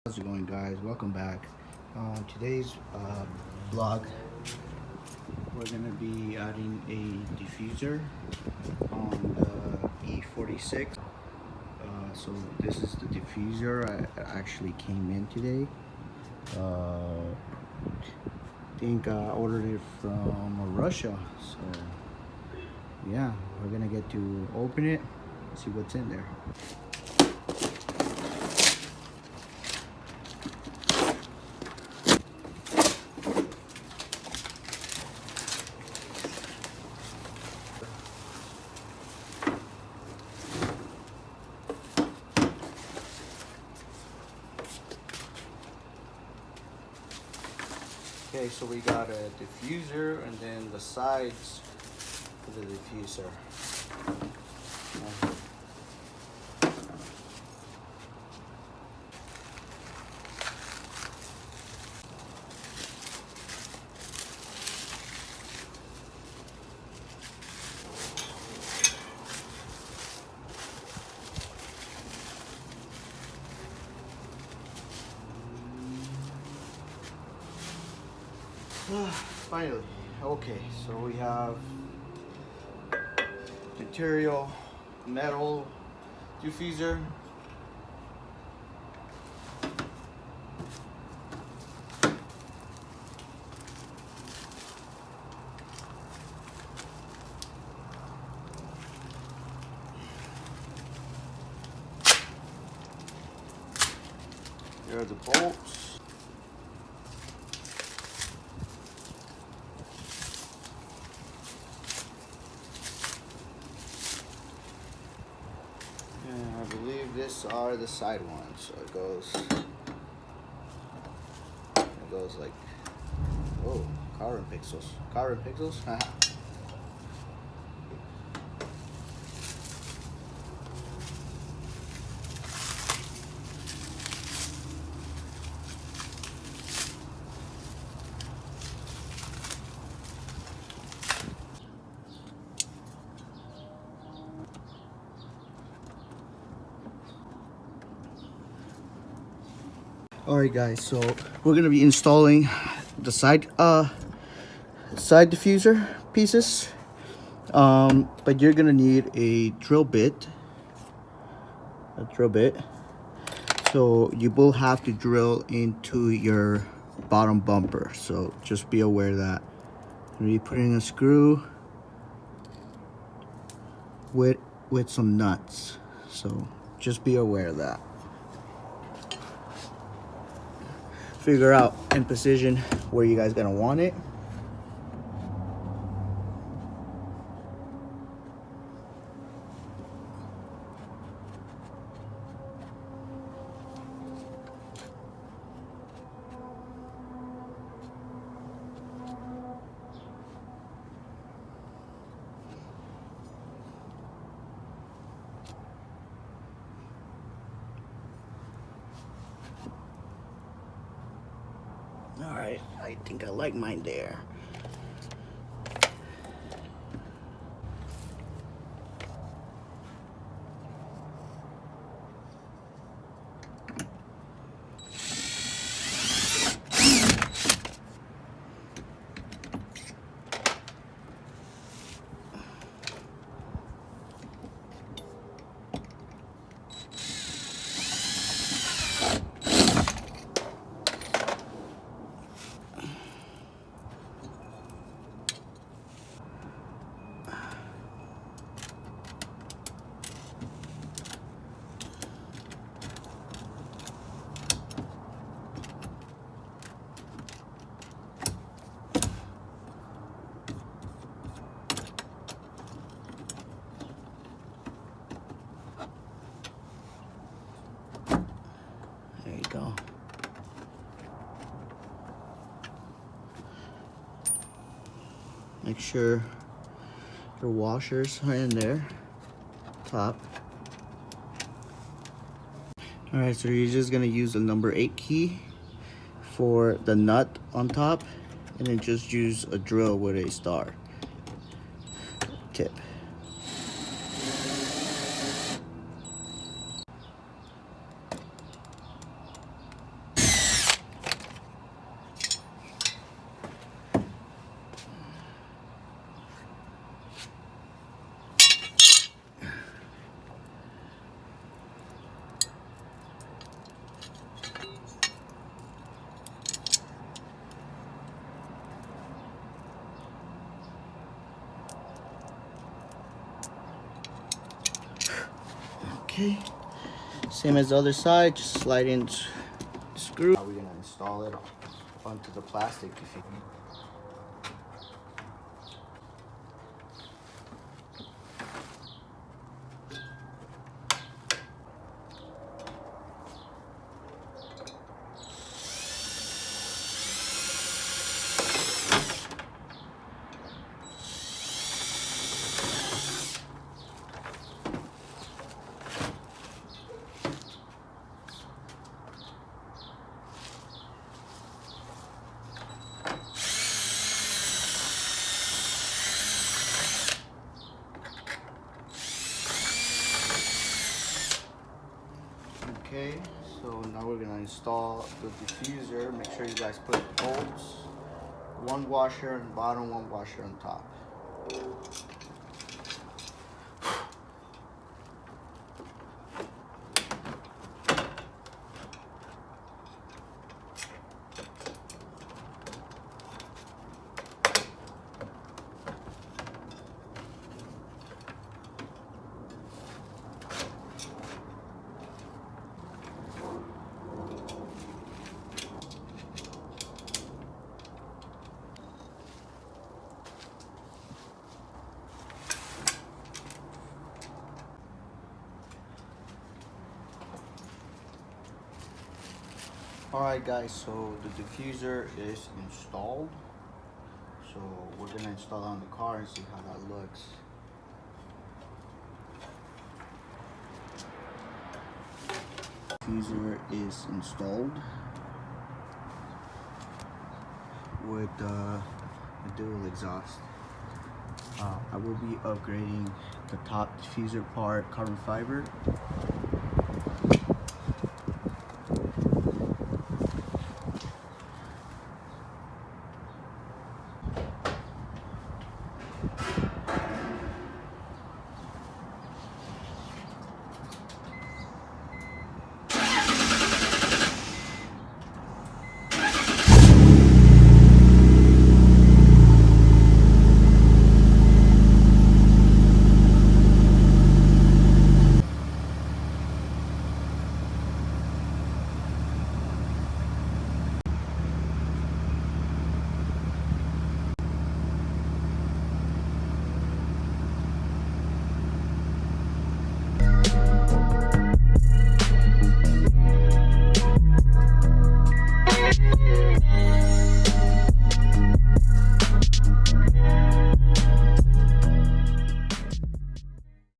How's it going, guys? Welcome back. Today's vlog, we're gonna be adding a diffuser on the e46. So this is the diffuser I actually came in today. I think I ordered it from Russia. So yeah, we're gonna get to open it, see what's in there. Okay, so we got a diffuser and then the sides for the diffuser. Finally, okay, so we have material, metal diffuser. There are the bolts. And I believe these are the side ones. So it goes like, oh, carbon pixels. Carbon pixels? Alright guys, so we're gonna be installing the side diffuser pieces. But you're gonna need a drill bit. So you will have to drill into your bottom bumper. So just be aware that I'm gonna be putting a screw with some nuts. So just be aware of that. Figure out in precision where you guys gonna want it. All right, I think I like mine there. There you go. Make sure your washers are in there, top. All right, so you're just gonna use the number 8 key for the nut on top, and then just use a drill with a star tip. Okay, same as the other side, just slide in screw. Now we're gonna install it onto the plastic diffuser. Okay, so now we're gonna install the diffuser. Make sure you guys put bolts, one washer on bottom, one washer on top. Alright guys, so the diffuser is installed. So we're gonna install it on the car and see how that looks. Diffuser is installed with a dual exhaust. I will be upgrading the top diffuser part carbon fiber